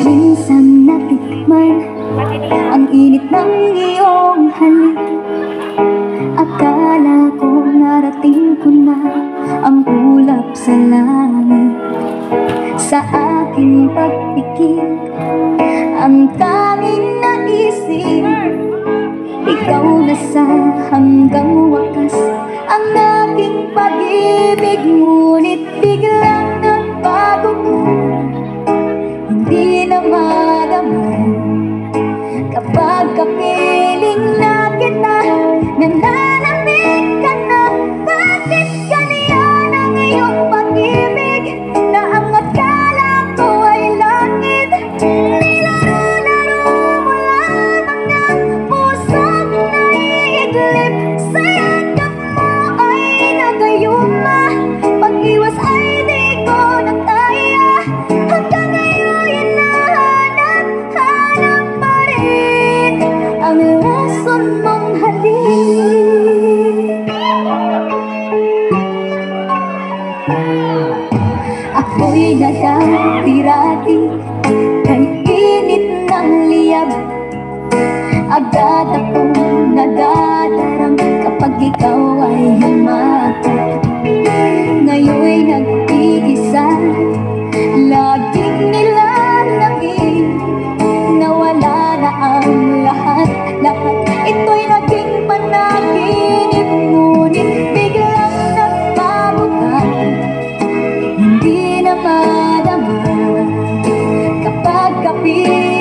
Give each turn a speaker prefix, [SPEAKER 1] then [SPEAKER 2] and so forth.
[SPEAKER 1] Minsan natikman ang init ng iyong halik. Akala ko narating ko na ang ulap sa langit. Sa aking pagpikit, ang tanging naisip, ikaw na sa hanggang wakas ang aking pag-ibig. Ngunit biglang nagbago ko, hindi na madama kapag kapiling na kita. Nananamig ka na, bakit ganyan ang iyong pag-ibig? Na ang akala ko ay langit, nilaro-laro mo lamang ang pusong naiiglip. Sa yakap mo ay nagayuma, pag-iwas ay di ko na kaya. Hanggang ngayon hinahanap-hanap pa rin ang rason mong halik. Ako'y nadati-rati kay init ng liyab. Agad akong nadadarang kapag ikaw ay humakot. Ngayon'y nag-iisa, laging nilalangin, nawala na ang lahat-lahat. Ito'y naging panaginip, ngunit biglang nagbago ka. Hindi na madama kapag kapiling